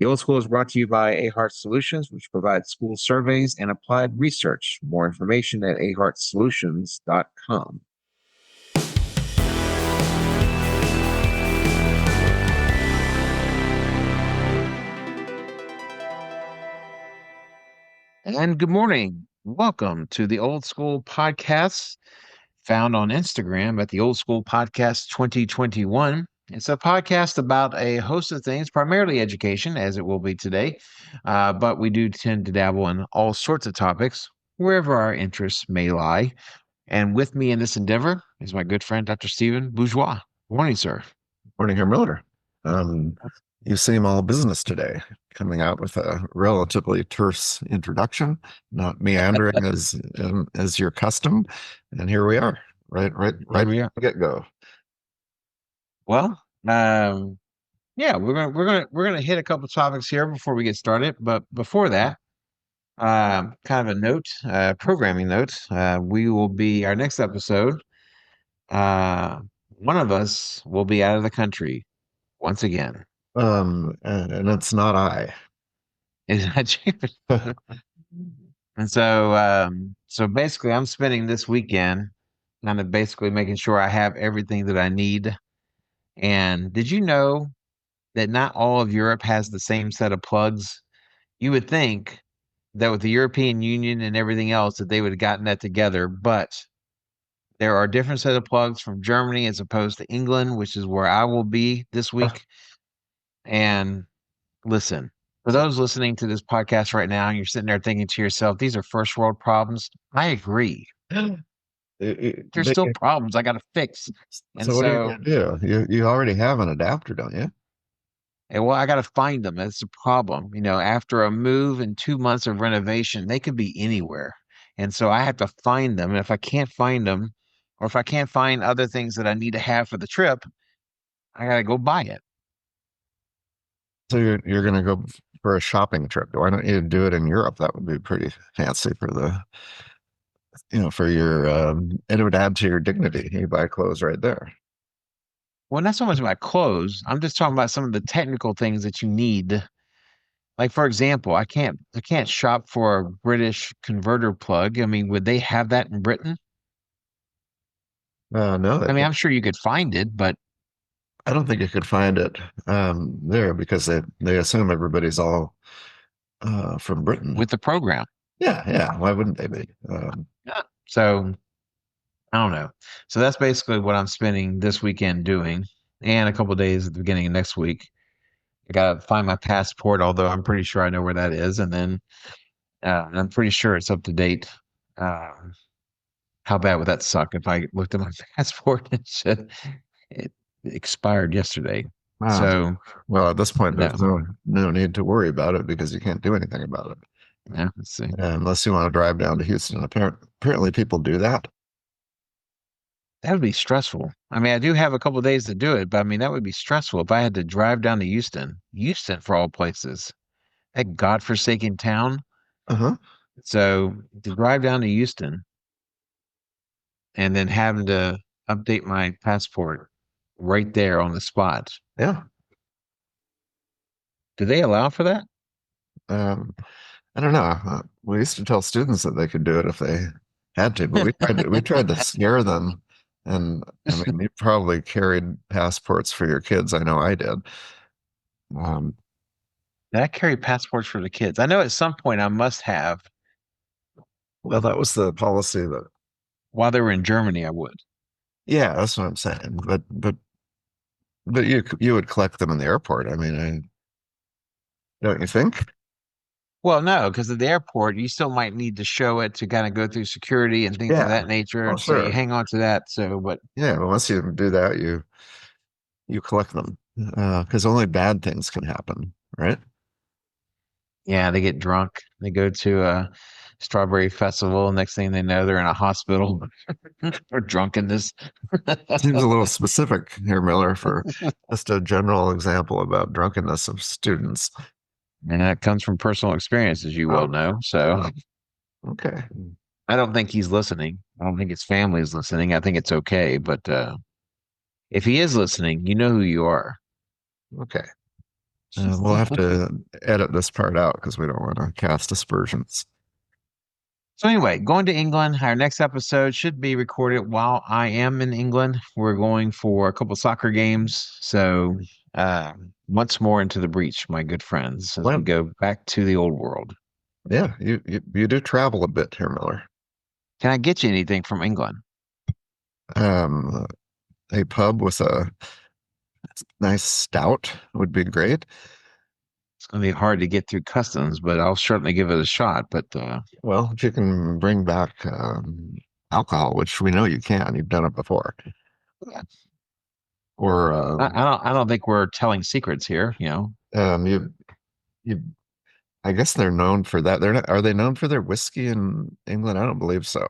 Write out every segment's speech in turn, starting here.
The Old School is brought to you by Ahart Solutions, which provides school surveys and applied research. More information at ahartsolutions.com. And good morning. Welcome to the Old School Podcast, found on Instagram at the Old School Podcast 2021. It's a podcast about a host of things, primarily education, as it will be today. But we do tend to dabble in all sorts of topics, wherever our interests may lie. And with me in this endeavor is my good friend, Dr. Stephen Bourgeois. Good morning, sir. Morning, Herr Miller. You seem all business today, coming out with a relatively terse introduction, not meandering as your custom. And here we are, right Here we are. from the get-go. Well, yeah, we're gonna hit a couple topics here before we get started. But before that, kind of a note, programming note. We will be our next episode. One of us will be out of the country once again. And it's not I. Is that you? And so basically, I'm spending this weekend kind of basically making sure I have everything that I need. And did you know that not all of Europe has the same set of plugs? You would think that with the European Union and everything else that they would have gotten that together, but there are different set of plugs from Germany as opposed to England, which is where I will be this week. And listen, for those listening to this podcast right now, and you're sitting there thinking to yourself, these are first world problems. I agree. There's still problems I got to fix. And So what are you going to do? You already have an adapter, don't you? And well, I got to find them. That's the problem. You know, after a move and 2 months of renovation, they could be anywhere. And so I have to find them. And if I can't find them, or if I can't find other things that I need to have for the trip, I got to go buy it. So you're going to go for a shopping trip. Why don't you do it in Europe? That would be pretty fancy for for your, it would add to your dignity. You buy clothes right there. Well, not so much about clothes. I'm just talking about some of the technical things that you need. Like, for example, I can't shop for a British converter plug. I mean, would they have that in Britain? No, I mean, I'm sure you could find it, but I don't think you could find it there because they assume everybody's all from Britain. with the program. Yeah. Why wouldn't they be? Yeah. So I don't know. So that's basically what I'm spending this weekend doing, and a couple days at the beginning of next week. I gotta find my passport, although I'm pretty sure I know where that is, and then I'm pretty sure it's up to date. Uh, how bad would that suck if I looked at my passport and said it expired yesterday? So, well, at this point, no. there's no need to worry about it because you can't do anything about it. Yeah, let's see. Unless you want to drive down to Houston. Apparently, people do that. That would be stressful. I mean, I do have a couple of days to do it, but I mean, that would be stressful if I had to drive down to Houston. Houston, for all places, that godforsaken town. Uh-huh. So to drive down to Houston and then having to update my passport right there on the spot. Yeah. Do they allow for that? I don't know. We used to tell students that they could do it if they had to, but we tried to scare them. And I mean, you probably carried passports for your kids. I know I did. Did I carry passports for the kids? I know at some point I must have. Well, that was the policy that While they were in Germany, I would. yeah, that's what I'm saying. But you would collect them in the airport. I mean, don't you think? Well, no, because at the airport, you still might need to show it to kind of go through security and things of that nature. Oh, So you sure. hang on to that. So, but Yeah, but once you do that, you collect them because only bad things can happen, right? yeah, they get drunk. They go to a strawberry festival. Next thing they know, they're in a hospital for drunkenness. Seems a little specific here, Miller, for just a general example about drunkenness of students. And that comes from personal experience, as you well know. So Okay. I don't think he's listening. I don't think his family is listening. I think it's okay. But if he is listening, you know who you are. Okay. We'll have to edit this part out because we don't want to cast aspersions. So anyway, going to England. Our next episode should be recorded while I am in England. We're going for a couple soccer games. So once more into the breach, my good friends, as we Well, go back to the old world. yeah, you do travel a bit here, Miller. Can I get you anything from England? Um, a pub with a nice stout would be great. It's going to be hard to get through customs, but I'll certainly give it a shot. But Well, if you can bring back alcohol, which we know you can, you've done it before, or I don't think we're telling secrets here. you. I guess they're known for that. They're not, are they known for their whiskey in England? I don't believe so.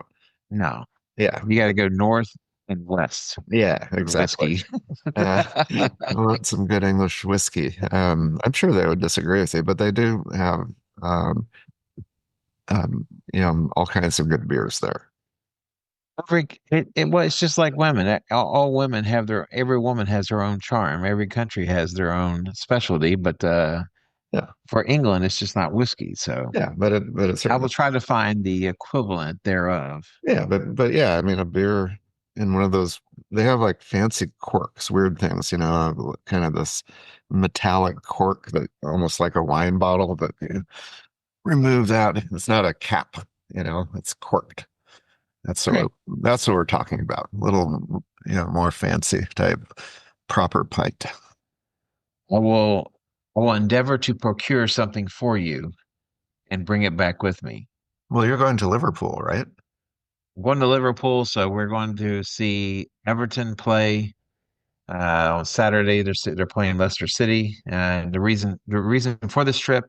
No, Yeah, you got to go north and west yeah, for exactly. whiskey. Uh, I want some good English whiskey. I'm sure they would disagree with you, but they do have, um, all kinds of good beers there. Well, it's just like women. All women have every woman has her own charm. Every country has their own specialty, but Yeah, for England, it's just not whiskey. So yeah, but it I will certainly, try to find the equivalent thereof. yeah, but yeah, I mean, a beer in one of those, they have like fancy corks, weird things, kind of this metallic cork that almost like a wine bottle, but you remove that. It's not a cap, it's corked. That's what Okay. we're, that's what we're talking about. A little, more fancy type proper pint. I will I will endeavor to procure something for you and bring it back with me. Well, you're going to Liverpool, right? I'm going to Liverpool, so we're going to see Everton play on Saturday. They're playing Leicester City, and the reason for this trip,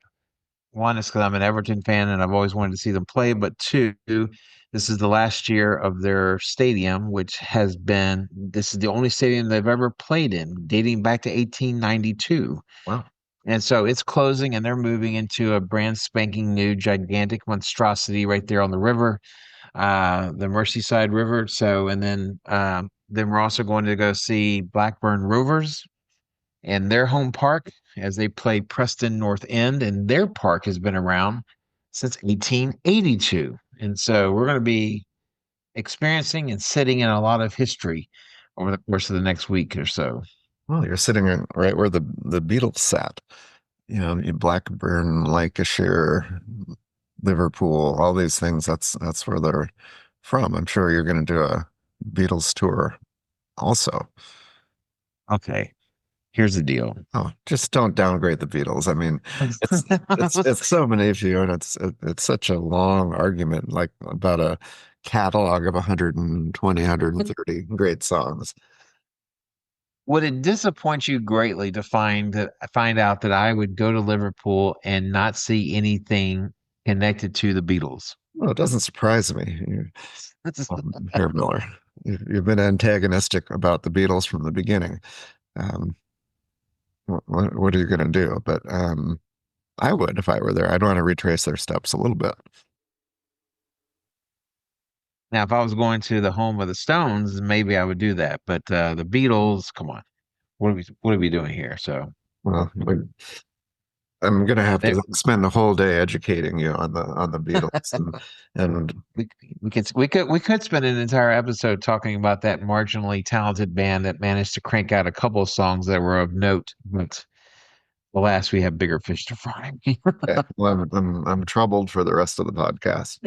one is because I'm an Everton fan and I've always wanted to see them play, but two, this is the last year of their stadium, this is the only stadium they've ever played in, dating back to 1892. Wow. And so it's closing and they're moving into a brand spanking new gigantic monstrosity right there on the river, the Merseyside River. So, and then we're also going to go see Blackburn Rovers and their home park as they play Preston North End, and their park has been around since 1882. And so we're going to be experiencing and sitting in a lot of history over the course of the next week or so. Well, you're sitting right where the Beatles sat. Blackburn, Lancashire, Liverpool, all these things. That's where they're from. I'm sure you're going to do a Beatles tour also. Okay, here's the deal. Oh, just don't downgrade the Beatles. I mean, it's so many of you, and it's such a long argument, like about a catalog of 120, 130 great songs. Would it disappoint you greatly to find out that I would go to Liverpool and not see anything connected to the Beatles? Well, it doesn't surprise me. Here, Miller, you've been antagonistic about the Beatles from the beginning. Um, what are you going to do? But I would if I were there. I'd want to retrace their steps a little bit. Now, if I was going to the home of the Stones, maybe I would do that. But the Beatles, come on, what are we doing here? So Well, I'm going to have they, to spend the whole day educating you on the Beatles and we we could spend an entire episode talking about that marginally talented band that managed to crank out a couple of songs that were of note, but alas, we have bigger fish to fry. okay, well, I'm troubled for the rest of the podcast.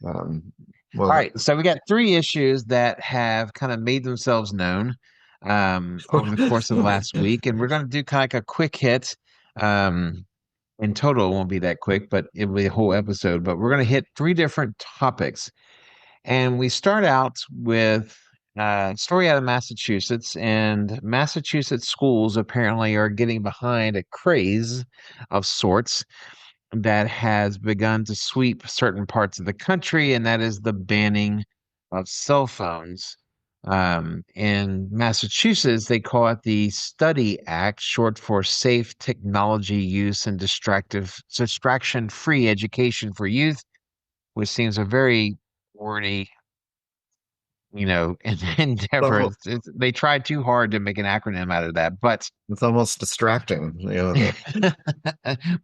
Um, All well, right, so we got three issues that have kind of made themselves known over the course of the last week, and we're going to do kind of like a quick hit. Um, in total, it won't be that quick, but it'll be a whole episode. But we're going to hit three different topics, and we start out with a story out of Massachusetts, and Massachusetts schools apparently are getting behind a craze of sorts that has begun to sweep certain parts of the country, and that is the banning of cell phones. In Massachusetts, they call it the Study Act, short for Safe Technology Use and Distraction-Free Education for Youth, which seems a very wordy So endeavor. They tried too hard to make an acronym out of that, but it's almost distracting,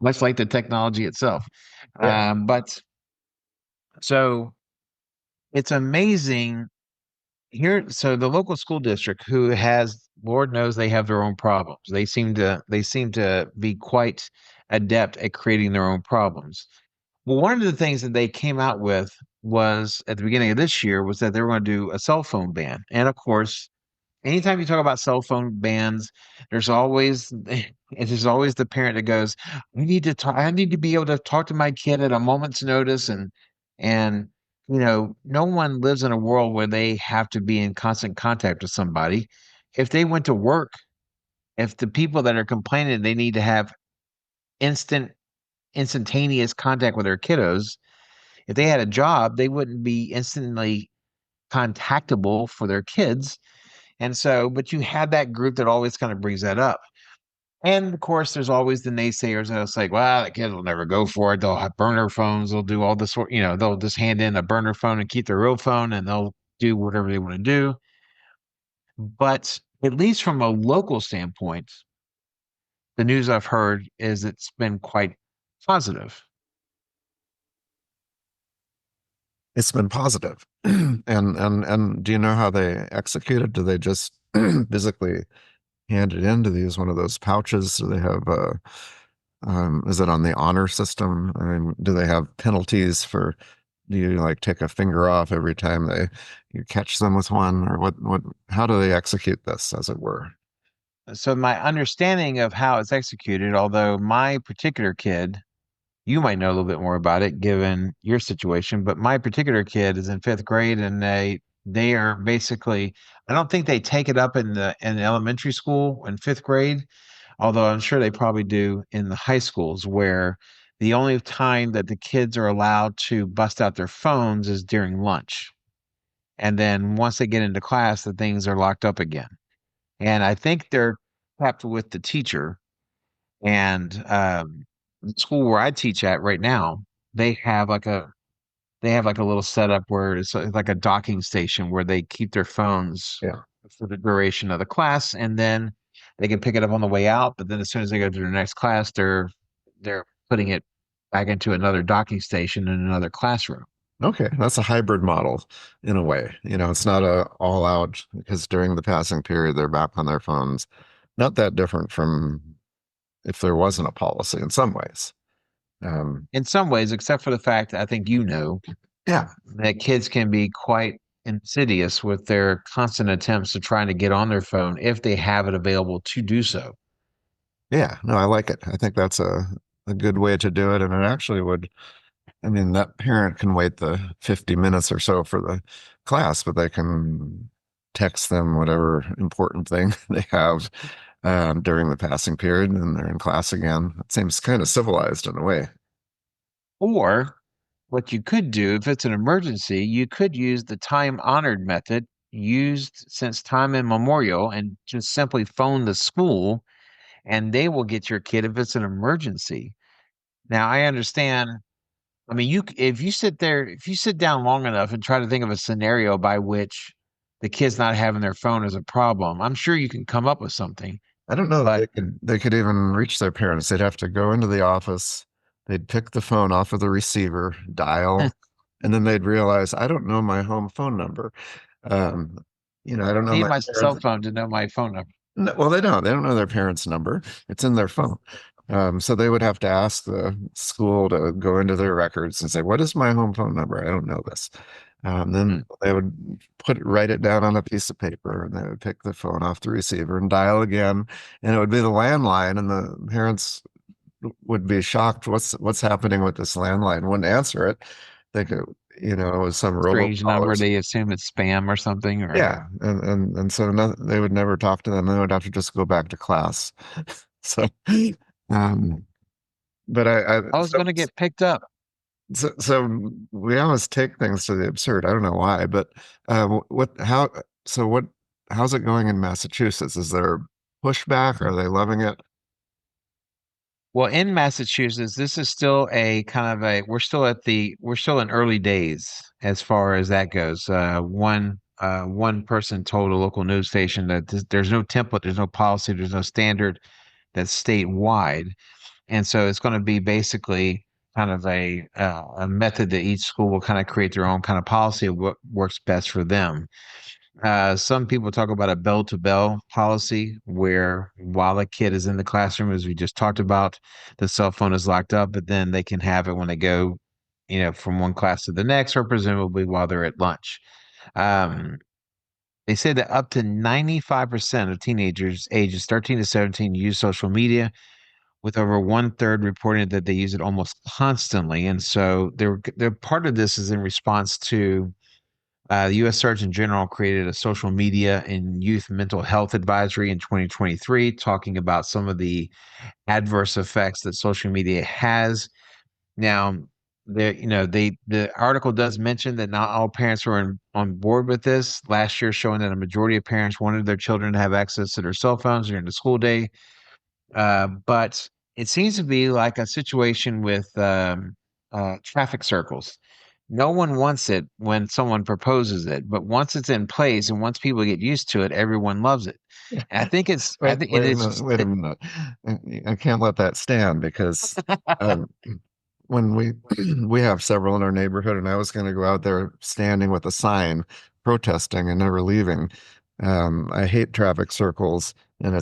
much like the technology itself. yeah. But so it's amazing here. So the local school district, who has, Lord knows, they have their own problems. They seem to be quite adept at creating their own problems. Well, one of the things that they came out with was at the beginning of this year was that they were going to do a cell phone ban. And of course, anytime you talk about cell phone bans, there's always there's always the parent that goes, I need to be able to talk to my kid at a moment's notice, and no one lives in a world where they have to be in constant contact with somebody. If they went to work, if the people that are complaining they need to have instantaneous contact with their kiddos, if they had a job, they wouldn't be instantly contactable for their kids. And so, but you have that group that always kind of brings that up. And of course, there's always the naysayers that it's like, well, the kids will never go for it. They'll have burner phones. They'll do all this, they'll just hand in a burner phone and keep their real phone and they'll do whatever they want to do. But at least from a local standpoint, the news I've heard is it's been quite positive. It's been positive. And do you know how they execute it? Do they just physically hand it in? Do they use one of those pouches? Do they have is it on the honor system? I mean, do they have penalties for, do you like take a finger off every time you catch them with one, or how do they execute this, as it were? So, my understanding of how it's executed, although my particular kid, you might know a little bit more about it given your situation, but my particular kid is in fifth grade and they are basically, I don't think they take it up in the elementary school in fifth grade, although I'm sure they probably do in the high schools, where the only time that the kids are allowed to bust out their phones is during lunch. And then once they get into class, the things are locked up again. And I think they're capped with the teacher. And the school where I teach at right now, they have like a they have like a little setup where it's like a docking station where they keep their phones Yeah. for the duration of the class, and then they can pick it up on the way out. But then as soon as they go to their next class, they're putting it back into another docking station in another classroom. Okay, that's a hybrid model in a way. It's not a all out, because during the passing period they're back on their phones. Not that different from if there wasn't a policy in some ways. Um, In some ways, except for the fact that I think yeah, that kids can be quite insidious with their constant attempts to trying to get on their phone if they have it available to do so. yeah, no, I like it. I think that's a good way to do it, and it actually would. I mean, that parent can wait the 50 minutes or so for the class, but they can text them whatever important thing they have during the passing period, and they're in class again. It seems kind of civilized in a way. Or what you could do if it's an emergency, you could use the time honored method used since time immemorial and just simply phone the school and they will get your kid if it's an emergency. Now, I understand. I mean, if you sit down long enough and try to think of a scenario by which the kid's not having their phone is a problem, I'm sure you can come up with something. I don't know that But they could even reach their parents. They'd have to go into the office, they'd pick the phone off of the receiver, dial, and then they'd realize, I don't know my home phone number. Um, I don't know need my my cell parents. phone to know my phone number. No, well, they don't. They don't know their parents' number. It's in their phone. So they would have to ask the school to go into their records and say, "What is my home phone number? I don't know this." Then Hmm, they would write it down on a piece of paper, and they would pick the phone off the receiver and dial again, and it would be the landline, and the parents would be shocked. What's happening with this landline? Wouldn't answer it. Think it was some strange number. robocallers. They assume it's spam or something, or Yeah, and so no, they would never talk to them. They would have to just go back to class. So, um, but I was going to get picked up. so we always take things to the absurd. I don't know why, but so what, how's it going in Massachusetts? Is there pushback? Are they loving it? Well, in Massachusetts, this is still a kind of we're still in early days as far as that goes. one person told a local news station that there's no template, there's no policy, there's no standard that's statewide, and so it's going to be basically kind of a method that each school will kind of create their own kind of policy of what works best for them. Some people talk about a bell to bell policy where while a kid is in the classroom, as we just talked about, the cell phone is locked up, but then they can have it when they go, from one class to the next, or presumably while they're at lunch. Um, they say that up to 95% of teenagers ages 13 to 17 use social media, with over one third reporting that they use it almost constantly. And so they're part of this is in response to the U.S. Surgeon General created a social media and youth mental health advisory in 2023, talking about some of the adverse effects that social media has. Now, the article does mention that not all parents are on board with this. Last year, showing that a majority of parents wanted their children to have access to their cell phones during the school day, but it seems to be like a situation with traffic circles. No one wants it when someone proposes it, but once it's in place and once people get used to it, everyone loves it. And I think, and Wait a it's minute, just, wait a minute. I can't let that stand because um, when we have several in our neighborhood, and I was going to go out there standing with a sign protesting and never leaving. I hate traffic circles, and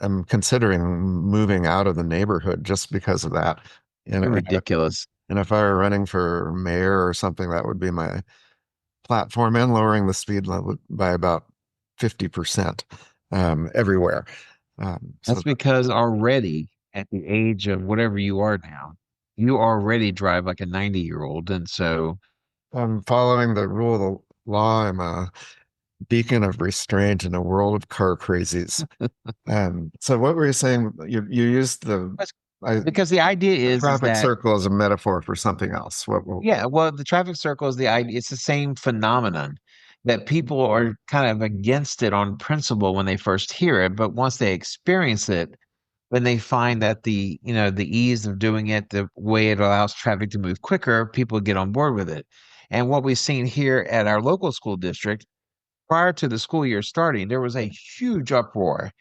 I'm considering moving out of the neighborhood just because of that. And they're ridiculous. and if I were running for mayor or something, that would be my platform, and lowering the speed limit by about 50% everywhere. So That's because already at the age of whatever you are now, you already drive like a 90-year-old. And so I'm following the rule of the law. I'm a beacon of restraint in a world of car crazies. So what were you saying? You used that's I, because the idea the is traffic that, circle as a metaphor for something else. yeah, well, the traffic circle is the idea. It's the same phenomenon that people are kind of against it on principle when they first hear it, but once they experience it, when they find that the ease of doing it, the way it allows traffic to move quicker, people get on board with it. And what we've seen here at our local school district, prior to the school year starting, there was a huge uproar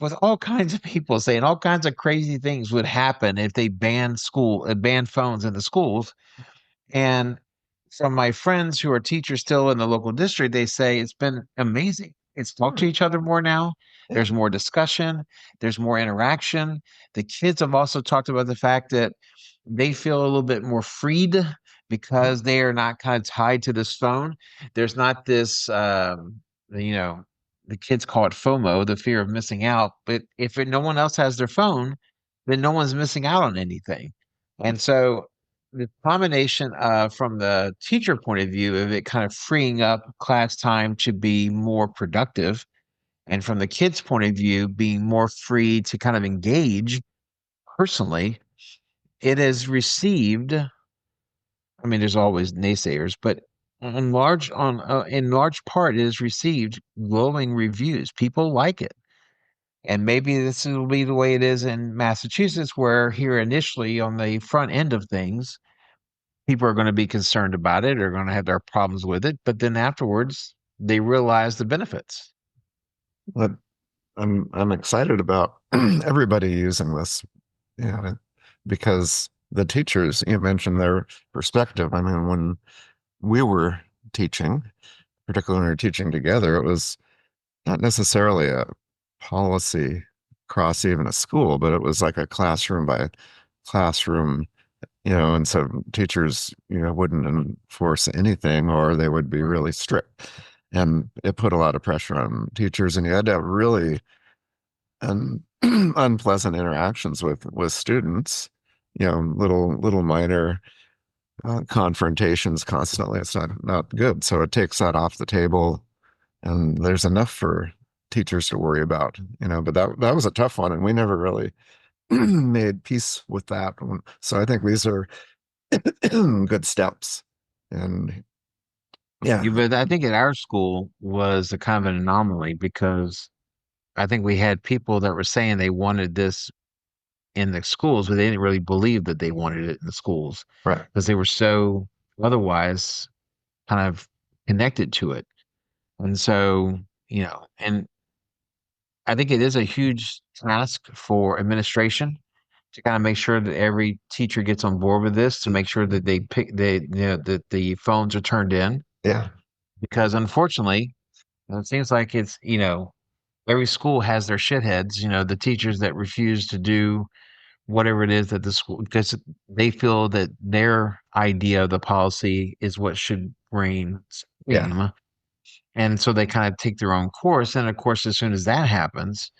with all kinds of people saying all kinds of crazy things would happen if they banned phones in the schools. And from my friends who are teachers still in the local district, they say it's been amazing. It's talked to each other more now. Yeah. There's more discussion. There's more interaction. The kids have also talked about the fact that they feel a little bit more freed because they are not kind of tied to this phone. There's not this, you know, the kids call it FOMO, the fear of missing out. But if no one else has their phone, then no one's missing out on anything. And so the combination from the teacher point of view of it kind of freeing up class time to be more productive, and from the kids' point of view, being more free to kind of engage personally, it has received. I mean, there's always naysayers, but in large part, it has received glowing reviews. People like it. And maybe this will be the way it is in Massachusetts, where here initially on the front end of things, people are going to be concerned about it, are going to have their problems with it, but then afterwards they realize the benefits. But I'm excited about everybody using this, yeah, because the teachers, you mentioned their perspective. I mean, when we were teaching, particularly when we were teaching together, it was not necessarily a policy across even a school, but it was like a classroom by classroom, and so teachers, wouldn't enforce anything, or they would be really strict. And it put a lot of pressure on teachers, and you had to have really unpleasant interactions with students, little minor confrontations constantly. It's not good. So it takes that off the table, and there's enough for teachers to worry about, but that was a tough one, and we never really made peace with that one. So I think these are good steps. And You, yeah, but I think at our school was a kind of an anomaly because I think we had people that were saying they wanted this in the schools, but they didn't really believe that they wanted it in the schools right. because they were so otherwise kind of connected to it. And so, and I think it is a huge task for administration to kind of make sure that every teacher gets on board with this, to make sure that that the phones are turned in, Yeah. because unfortunately, it seems like it's, every school has their shitheads, the teachers that refuse to do whatever it is that the school, because they feel that their idea of the policy is what should reign Yeah. supreme. And so they kind of take their own course. And of course, as soon as that happens,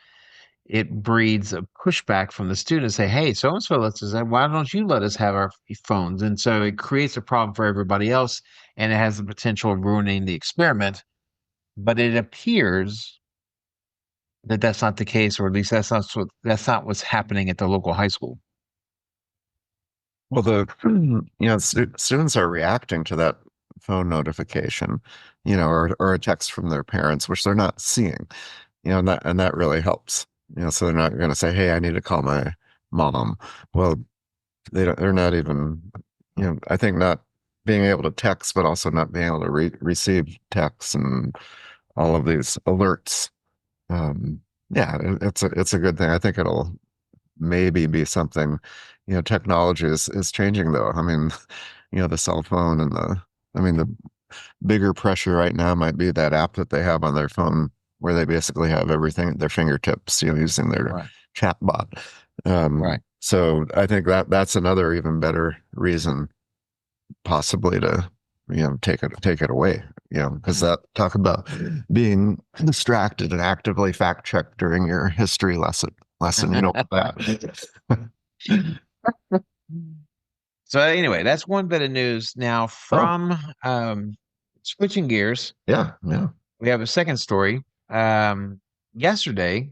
it breeds a pushback from the students say, hey, so and so lets us have, why don't you let us have our phones? And so it creates a problem for everybody else, and it has the potential of ruining the experiment. But it appears that that's not the case, or at least that's not what's happening at the local high school. Well, students are reacting to that phone notification, or a text from their parents, which they're not seeing, and that really helps. So they're not going to say, "Hey, I need to call my mom." Well, they're not even, I think not being able to text, but also not being able to receive texts and all of these alerts. Um, yeah, it's a good thing. I think it'll maybe be something, technology is changing though. I mean, the cell phone and the bigger pressure right now might be that app that they have on their phone where they basically have everything at their fingertips, using their Right. chat bot. Right. So I think that's another even better reason possibly to, take it away, because that talk about being distracted and actively fact check during your history lesson, that. So anyway, that's one bit of news. Now Oh, from switching gears, yeah, yeah. we have a second story. Yesterday,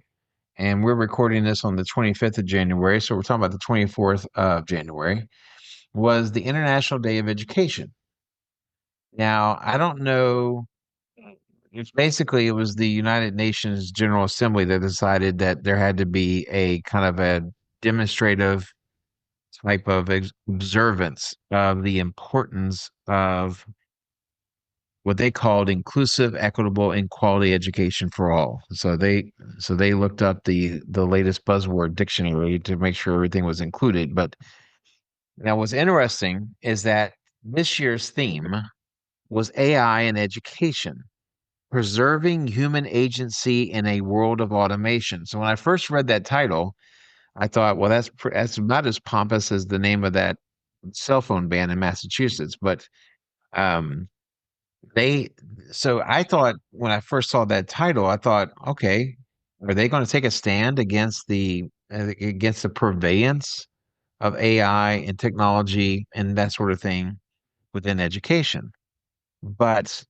and we're recording this on the 25th of January, so we're talking about the 24th of January, was the International Day of Education. Now, I don't know. It's basically, it was the United Nations General Assembly that decided that there had to be a kind of a demonstrative type of observance of the importance of what they called inclusive, equitable, and quality education for all. So they looked up the latest buzzword dictionary to make sure everything was included. But now what's interesting is that this year's theme was AI and education, preserving human agency in a world of automation. So when I first read that title, I thought, well, that's about as pompous as the name of that cell phone ban in Massachusetts. But um, they, so I thought when I first saw that title, I thought, okay, are they going to take a stand against the purveyance of AI and technology and that sort of thing within education? But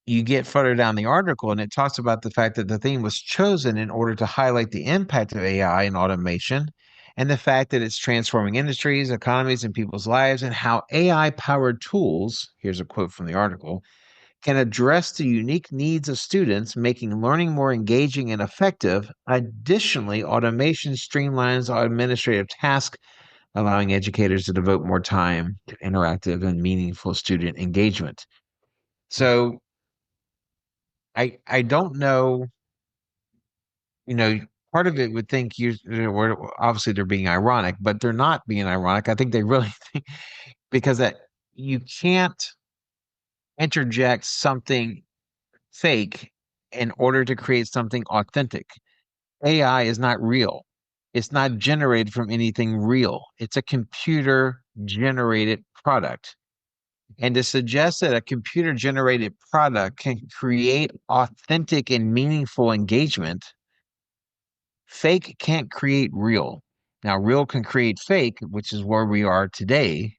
you get further down the article, and it talks about the fact that the theme was chosen in order to highlight the impact of AI and automation, and the fact that it's transforming industries, economies, and people's lives, and how AI powered tools, here's a quote from the article, can address the unique needs of students, making learning more engaging and effective. Additionally, automation streamlines administrative tasks, allowing educators to devote more time to interactive and meaningful student engagement. So I don't know, you know, part of it would think obviously they're being ironic, but they're not being ironic. I think they really think because that you can't interject something fake in order to create something authentic. AI is not real. It's not generated from anything real. It's a computer generated product. And to suggest that a computer generated product can create authentic and meaningful engagement, fake can't create real. Now, real can create fake, which is where we are today,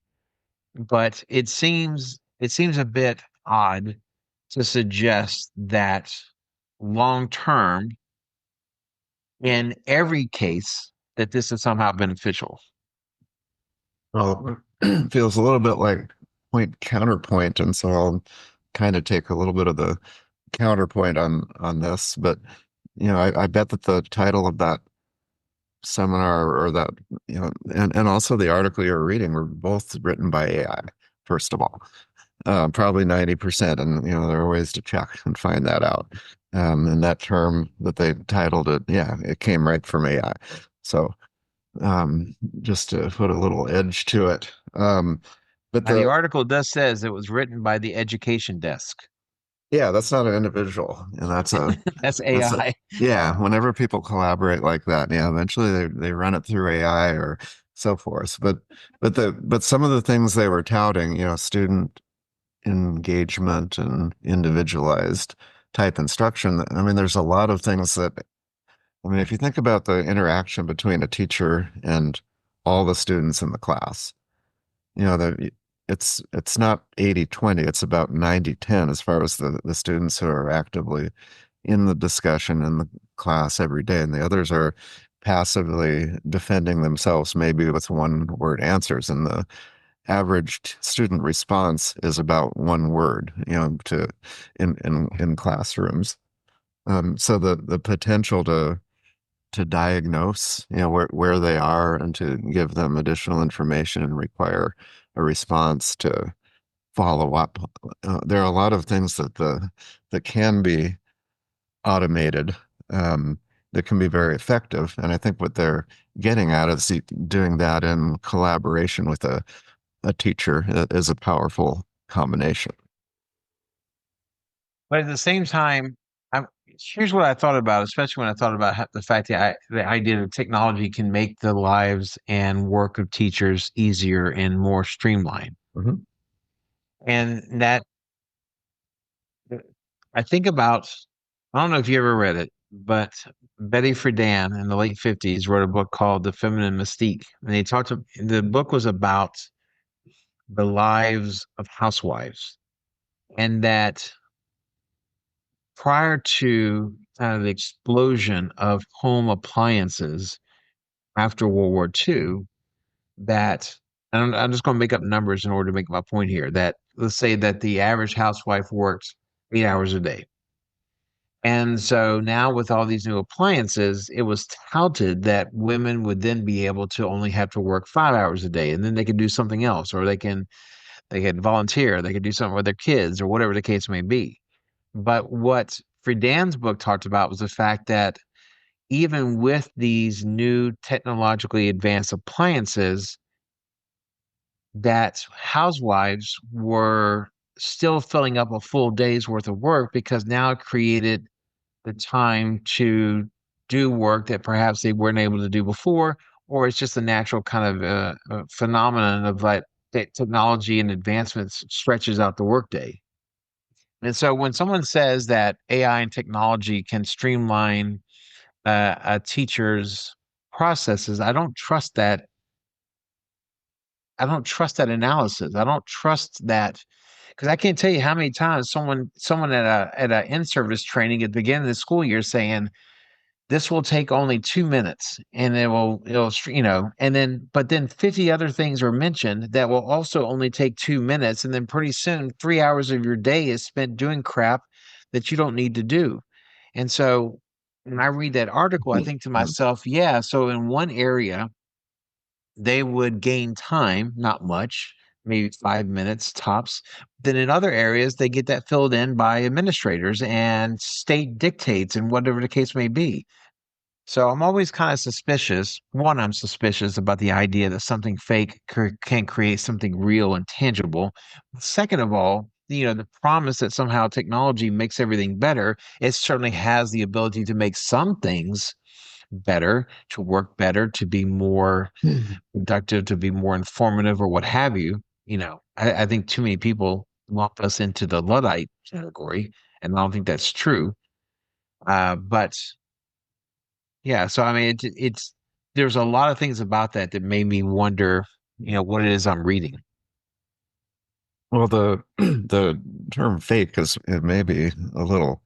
but it seems a bit odd to suggest that long term, in every case, that this is somehow beneficial. Well, it feels a little bit like point counterpoint, and so I'll kind of take a little bit of the counterpoint on this. But I bet that the title of that seminar, or that, and also the article you're reading, were both written by AI, first of all. Probably 90%. And, there are ways to check and find that out. And that term that they titled it, yeah, it came right from AI. So, just to put a little edge to it. But Now, the article does says it was written by the education desk. yeah, that's not an individual. And That's that's a, AI. yeah, whenever people collaborate like that, yeah, eventually they run it through AI or so forth. But some of the things they were touting, student engagement and individualized type instruction. I mean, there's a lot of things that, I mean, if you think about the interaction between a teacher and all the students in the class, that it's not 80-20, it's about 90-10 as far as the students who are actively in the discussion in the class every day, and the others are passively defending themselves, maybe with one word answers. And the average student response is about one word, to in classrooms. So the potential to diagnose, where they are and to give them additional information and require a response to follow up. There are a lot of things that can be automated, um, that can be very effective. And I think what they're getting at is doing that in collaboration with a teacher is a powerful combination. But at the same time, I'm, here's what I thought about, especially when I thought about the fact that the idea that technology can make the lives and work of teachers easier and more streamlined. Mhm. And that I think about, I don't know if you ever read it, but Betty Friedan in the late 50s wrote a book called The Feminine Mystique. And the book was about the lives of housewives. And that prior to kind of the explosion of home appliances after World War II, that, and I'm just going to make up numbers in order to make my point here, that let's say that the average housewife works 8 hours a day. And so now with all these new appliances, it was touted that women would then be able to only have to work 5 hours a day, and then they could do something else, or they could volunteer, they could do something with their kids, or whatever the case may be. But what Friedan's book talked about was the fact that even with these new technologically advanced appliances, that housewives were still filling up a full day's worth of work because now it created the time to do work that perhaps they weren't able to do before, or it's just a natural kind of phenomenon of like that technology and advancements stretches out the workday. And so when someone says that AI and technology can streamline a teacher's processes, I don't trust that. I don't trust that analysis. I don't trust that because I can't tell you how many times someone at a in-service training at the beginning of the school year saying this will take only 2 minutes and and then but then 50 other things are mentioned that will also only take 2 minutes, and then pretty soon 3 hours of your day is spent doing crap that you don't need to do. And so when I read that article, I think to myself, yeah, so in one area they would gain time, not much, maybe 5 minutes tops. Then in other areas, they get that filled in by administrators and state dictates and whatever the case may be. So I'm always kind of suspicious. One, I'm suspicious about the idea that something fake can create something real and tangible. Second of all, the promise that somehow technology makes everything better, it certainly has the ability to make some things better, to work better, to be more productive, to be more informative, or what have you. I think too many people lump us into the Luddite category, and I don't think that's true. But yeah, so I mean, it's there's a lot of things about that that made me wonder, what it is I'm reading. Well, the term fake is it may be a little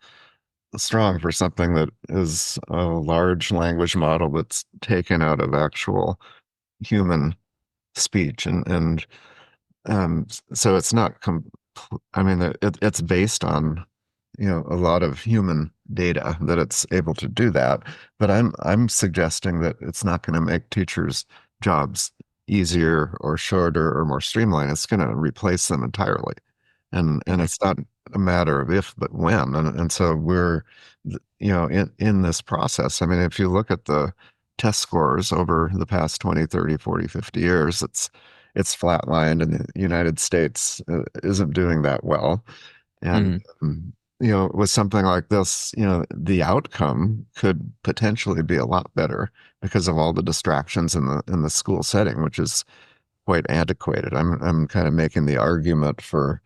strong for something that is a large language model that's taken out of actual human speech, and so it's not I mean it's based on a lot of human data that it's able to do that. But I'm suggesting that it's not going to make teachers' jobs easier or shorter or more streamlined. It's going to replace them entirely. and Mhm. it's not a matter of if but when, and so we're in this process. I mean, if you look at the test scores over the past 20, 30, 40, 50 years, it's flatlined, and the United States isn't doing that well. And Mhm. with something like this, the outcome could potentially be a lot better because of all the distractions in the school setting, which is quite antiquated. I'm kind of making the argument for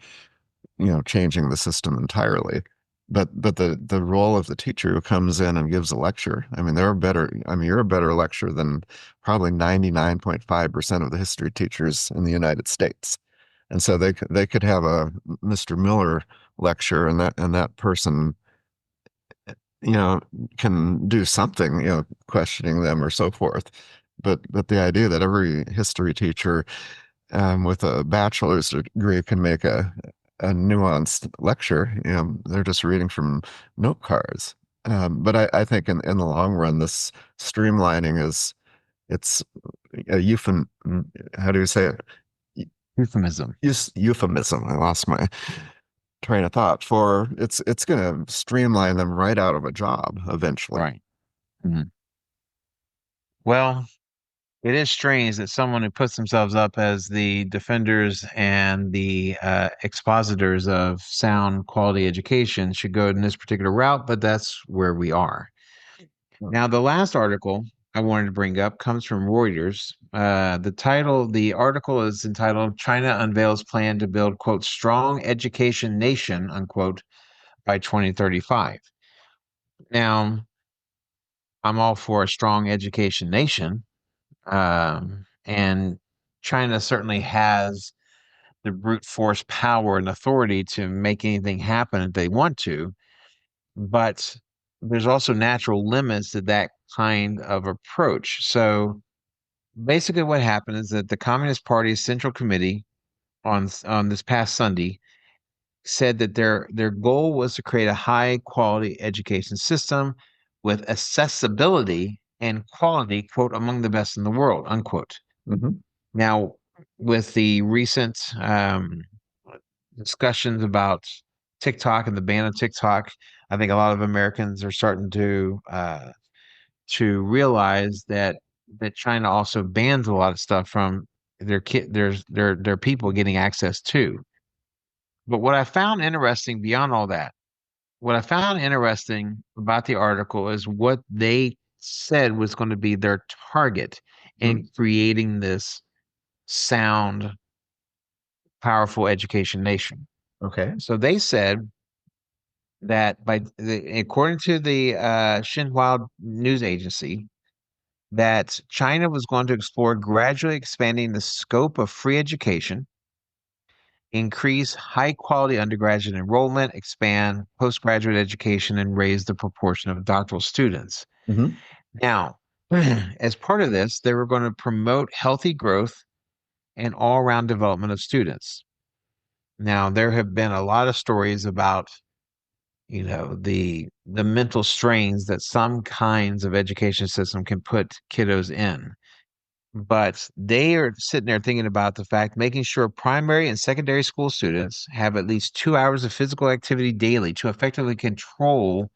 changing the system entirely. But the role of the teacher who comes in and gives a lecture, I mean, they're better. I mean, you're a better lecturer than probably 99.5% of the history teachers in the United States. And so they could have a Mr. Miller lecture, and that person, you know, can do something, questioning them or so forth. But the idea that every history teacher with a bachelor's degree can make a nuanced lecture. They're just reading from note cards. But I think in the long run, this streamlining it's a how do you say it? Euphemism. Euphemism. I lost my train of thought. For it's going to streamline them right out of a job eventually. Right. Mhm. Well, it is strange that someone who puts themselves up as the defenders and the expositors of sound quality education should go in this particular route, but that's where we are. Now, the last article I wanted to bring up comes from Reuters. The article is entitled China Unveils Plan to Build, quote, Strong Education Nation, unquote, by 2035. Now, I'm all for a strong education nation. And China certainly has the brute force power and authority to make anything happen if they want to. But there's also natural limits to that kind of approach. So basically, what happened is that the Communist Party's Central Committee on this past Sunday said that their goal was to create a high quality education system with accessibility and quality, quote, among the best in the world, unquote. Hmm. Now, with the recent discussions about TikTok and the ban of TikTok, I think a lot of Americans are starting to realize that China also bans a lot of stuff from their people getting access to. But what I found interesting beyond all that, what I found interesting about the article is what they said was going to be their target in creating this sound, powerful education nation. Okay. So they said that according to the Xinhua news agency, that China was going to explore gradually expanding the scope of free education, increase high quality undergraduate enrollment, expand postgraduate education, and raise the proportion of doctoral students. Hmm. Now, as part of this, they were going to promote healthy growth and all around development of students. Now, there have been a lot of stories about the mental strains that some kinds of education system can put kiddos in, but they are sitting there thinking about the fact making sure primary and secondary school students have at least 2 hours of physical activity daily to effectively control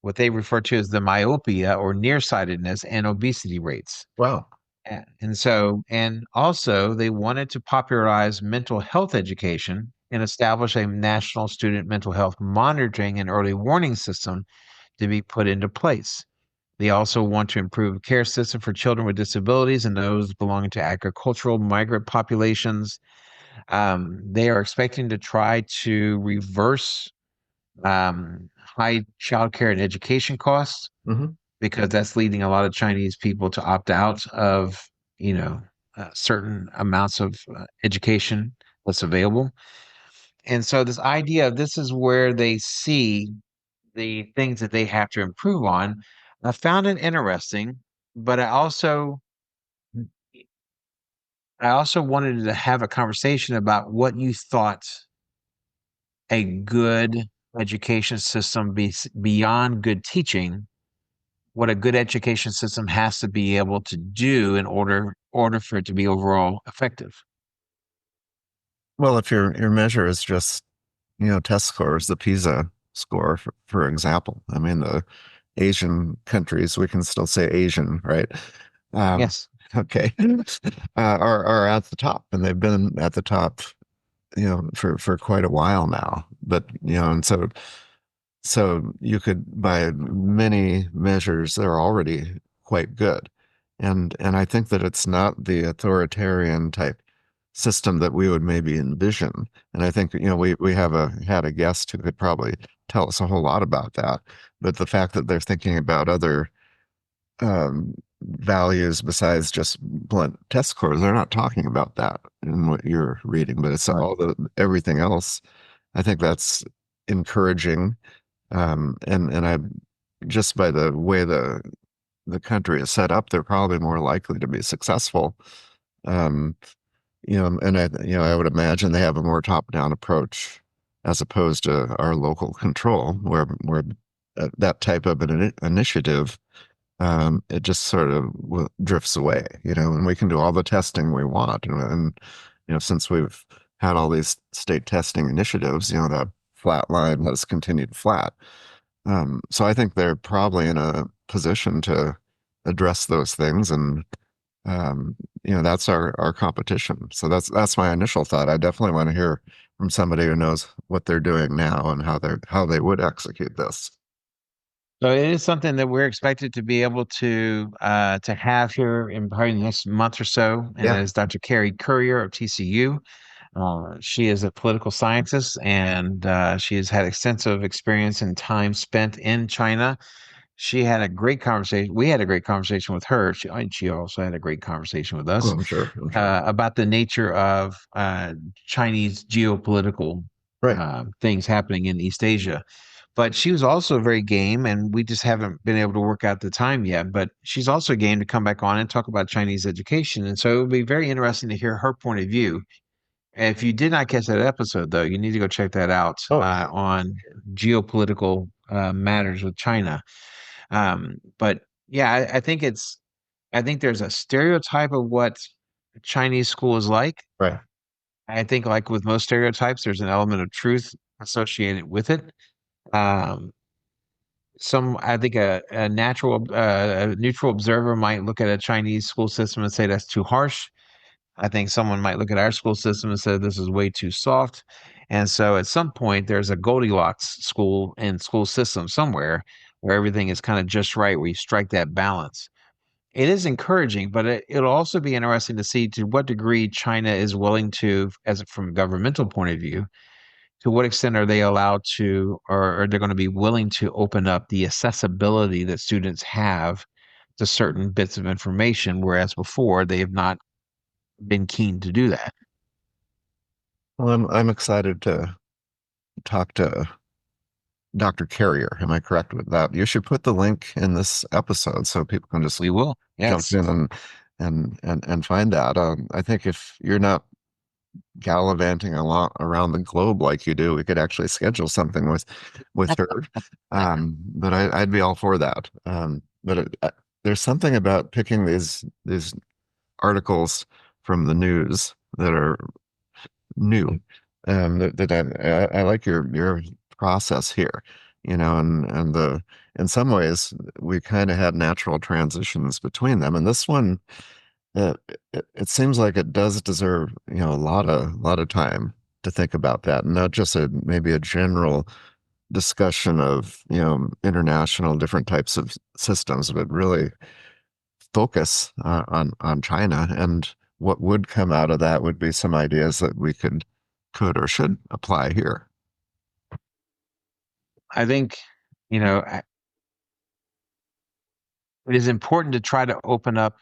what they refer to as the myopia or nearsightedness and obesity rates. Wow. And also they wanted to popularize mental health education and establish a national student mental health monitoring and early warning system to be put into place. They also want to improve care system for children with disabilities and those belonging to agricultural migrant populations. They are expecting to try to reverse high childcare and education costs Hmm. because that's leading a lot of Chinese people to opt out of, certain amounts of education that's available. And so this idea of this is where they see the things that they have to improve on. I found it interesting, but I also wanted to have a conversation about what you thought a good education system beyond good teaching, what a good education system has to be able to do in order for it to be overall effective. Well, if your measure is just test scores, the PISA score, for example. I mean, the Asian countries, we can still say Asian, right? Um, Yes. okay, are at the top, and they've been at the top, for quite a while now. But and so you could, by many measures, they're already quite good. And I think that it's not the authoritarian type system that we would maybe envision. And I think, we had a guest who could probably tell us a whole lot about that. But the fact that they're thinking about other values besides just blunt test scores, they're not talking about that in what you're reading, but it's Right. all the everything else. I think that's encouraging, and I just by the way the country is set up, they're probably more likely to be successful. Um, and I would imagine they have a more top-down approach as opposed to our local control, where that type of an initiative, it just sort of drifts away, and we can do all the testing we want, and since we've had all these state testing initiatives, that flat line has continued flat. So I think they're probably in a position to address those things, and um, that's our competition. So that's my initial thought. I definitely want to hear from somebody who knows what they're doing now and how they would execute this. So it is something that we're expected to be able to have here in probably the next month or so, and Yeah. that is Dr. Carrie Currier of TCU. She is a political scientist, and she has had extensive experience and time spent in China. She had a great conversation. We had a great conversation with her. She also had a great conversation with Oh, us I'm sure. about the nature of Chinese geopolitical Right. things happening in East Asia. But she was also very game, and we just haven't been able to work out the time yet. But she's also game to come back on and talk about Chinese education. And so it would be very interesting to hear her point of view. If you did not catch that episode, though, you need to go check that out Oh, on geopolitical matters with China. But yeah, I think there's a stereotype of what Chinese school is like. right. I think, like with most stereotypes, there's an element of truth associated with it. Um, I think a neutral observer might look at a Chinese school system and say that's too harsh. I think someone might look at our school system and say this is way too soft. And so at some point, there's a Goldilocks school and school system somewhere where everything is kind of just right, where you strike that balance. It is encouraging, but it'll also be interesting to see to what degree China is willing to, as from a governmental point of view, to what extent are they allowed to, or are they going to be willing to open up the accessibility that students have to certain bits of information, whereas before they have not been keen to do that. Well, I'm excited to talk to Dr. Carrier. Am I correct with that? You should put the link in this episode so people can just We will, jump yes. in and find that. I think if you're not gallivanting along around the globe like you do, we could actually schedule something with her. But I'd be all for that. But there's something about picking these articles from the news that are new. That I like your process here, and in some ways we kind of had natural transitions between them, and this one, it seems like it does deserve, a lot of time to think about that, and not just maybe a general discussion of, international different types of systems, but really focus on China. And what would come out of that would be some ideas that we could or should apply here. I think, you know, it is important to try to open up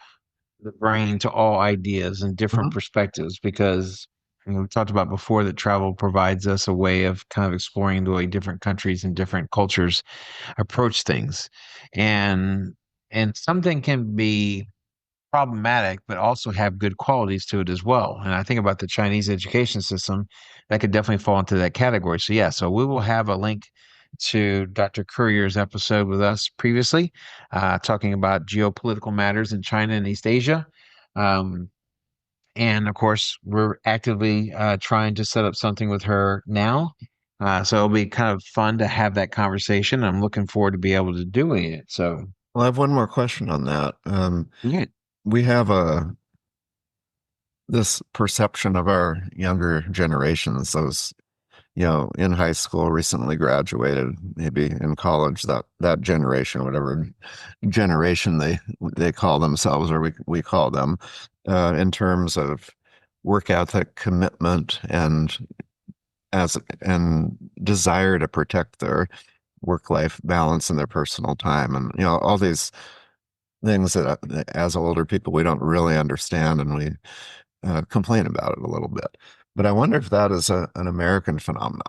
the brain to all ideas and different Mhm. perspectives because we talked about before that travel provides us a way of kind of exploring the way different countries and different cultures approach things. And something can be problematic, but also have good qualities to it as well. And I think about the Chinese education system that could definitely fall into that category. So yeah, so we will have a link to Dr. Courier's episode with us previously, talking about geopolitical matters in China and East Asia. Um, and of course, we're actively trying to set up something with her now. So it'll be kind of fun to have that conversation. I'm looking forward to be able to doing it. So Well, I have one more question on that. yeah. We have this perception of our younger generations, those in high school, recently graduated, maybe in college, that generation, whatever generation they call themselves or we call them, in terms of work ethic, commitment, and desire to protect their work-life balance and their personal time, and all these things that as older people we don't really understand, and we complain about it a little bit. But I wonder if that is an American phenomenon.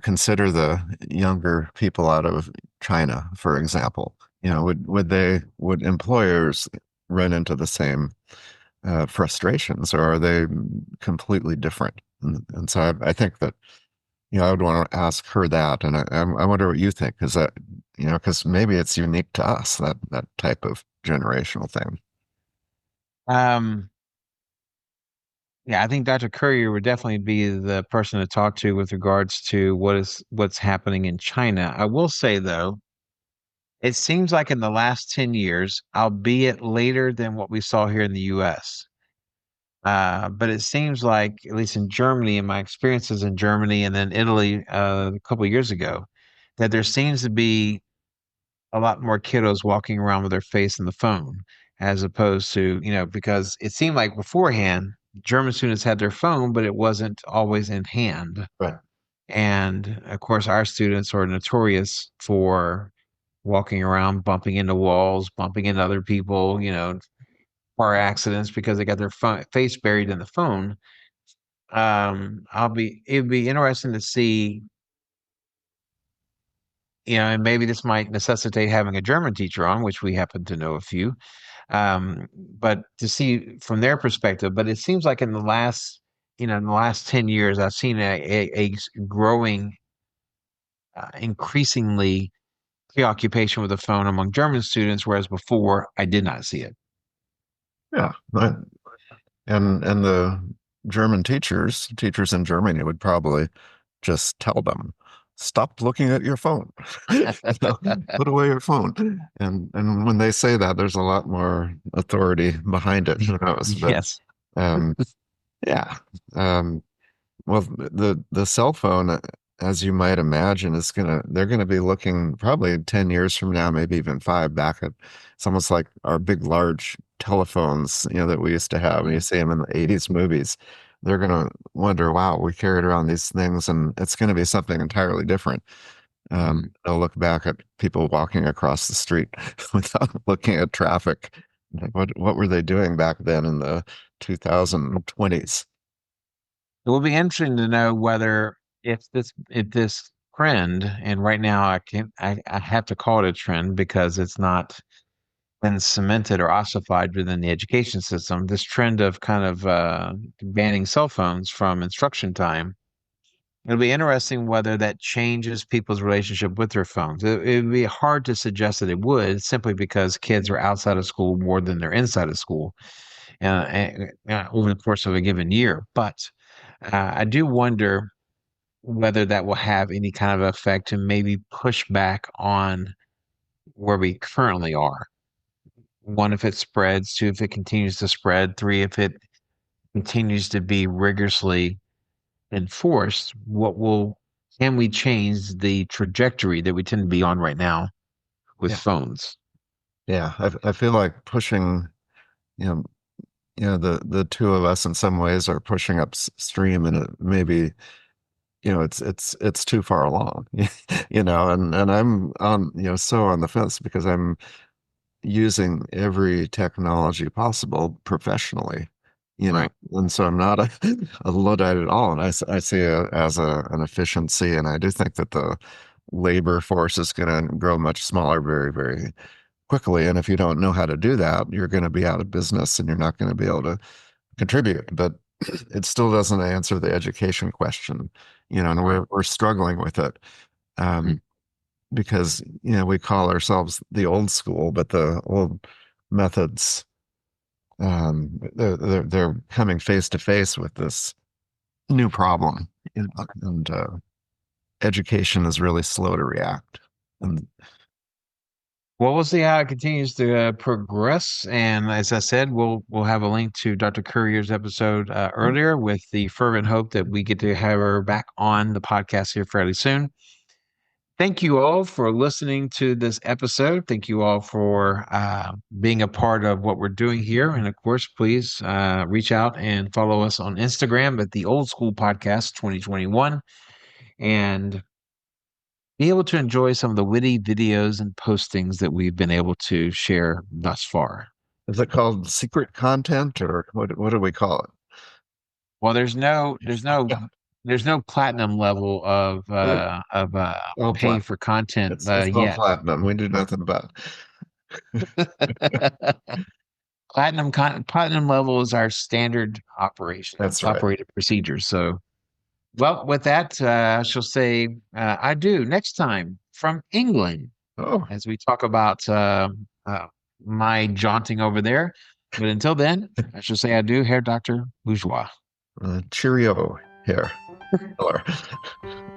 Consider the younger people out of China, for example. Would employers run into the same frustrations, or are they completely different? And so I think that I would want to ask her that, and I wonder what you think. Is that because maybe it's unique to us, that type of generational thing. Um, yeah, I think Dr. Currier would definitely be the person to talk to with regards to what's happening in China. I will say though, it seems like in the last 10 years, albeit later than what we saw here in the US. But it seems like, at least in Germany, in my experiences in Germany and then Italy a couple of years ago, that there seems to be a lot more kiddos walking around with their face in the phone, as opposed to, because it seemed like beforehand, German students had their phone, but it wasn't always in hand. Right. And of course, our students are notorious for walking around, bumping into walls, bumping into other people, car accidents because they got their face buried in the phone. It'd be interesting to see, and maybe this might necessitate having a German teacher on, which we happen to know a few, but to see from their perspective. But it seems like in the last 10 years, I've seen a growing, increasingly preoccupation with the phone among German students, whereas before I did not see it. Yeah. And the German teachers in Germany would probably just tell them, stop looking at your phone. Put away your phone. And when they say that, there's a lot more authority behind it, who knows? But Yes. um, yeah. Um, well, the cell phone, as you might imagine, they're gonna be looking probably 10 years from now, maybe even five, back at it's almost like our big, large telephones, that we used to have. And you see them in the 80s movies. They're gonna wonder, wow, we carried around these things, and it's gonna be something entirely different. Mhm. They'll look back at people walking across the street without looking at traffic. Like, what were they doing back then in the 2020s? It will be interesting to know whether if this trend, and right now I have to call it a trend because it's not been cemented or ossified within the education system. This trend of kind of banning cell phones from instruction time. It'll be interesting whether that changes people's relationship with their phones. It'd be hard to suggest that it would, simply because kids are outside of school more than they're inside of school over the course of a given year. But I do wonder whether that will have any kind of effect to maybe push back on where we currently are. One, if it spreads; two, if it continues to spread; three, if it continues to be rigorously enforced. Can we change the trajectory that we tend to be on right now with Yeah. phones? Yeah, I feel like pushing, you know, the two of us in some ways are pushing upstream, and it maybe, it's too far along, and I'm on, so on the fence because I'm using every technology possible professionally, Right. and so I'm not a Luddite at all, and I see it as an efficiency, and I do think that the labor force is going to grow much smaller very, very quickly. And if you don't know how to do that, you're going to be out of business and you're not going to be able to contribute. But it still doesn't answer the education question, and Right. we're struggling with it, Mhm. um, because, we call ourselves the old school, but the old methods, they're coming face to face with this new problem. And education is really slow to react. And Well, we'll see how it continues to progress. And as I said, we'll have a link to Dr. Currier's episode earlier, with the fervent hope that we get to have her back on the podcast here fairly soon. Thank you all for listening to this episode. Thank you all for being a part of what we're doing here. And of course, please reach out and follow us on Instagram at the Old School Podcast 2021, and be able to enjoy some of the witty videos and postings that we've been able to share thus far. is it called secret content, or what do we call it? Well, there's no platinum level of Oh, paying platinum. for content It's called yet. platinum. We do nothing about. Platinum level is our standard That's right. operated procedures. So, well, with that, I shall say I do next time from England, Oh, as we talk about uh, my jaunting over there. But until then, I shall say I do, Herr Dr. Bourgeois. cheerio here. Hello.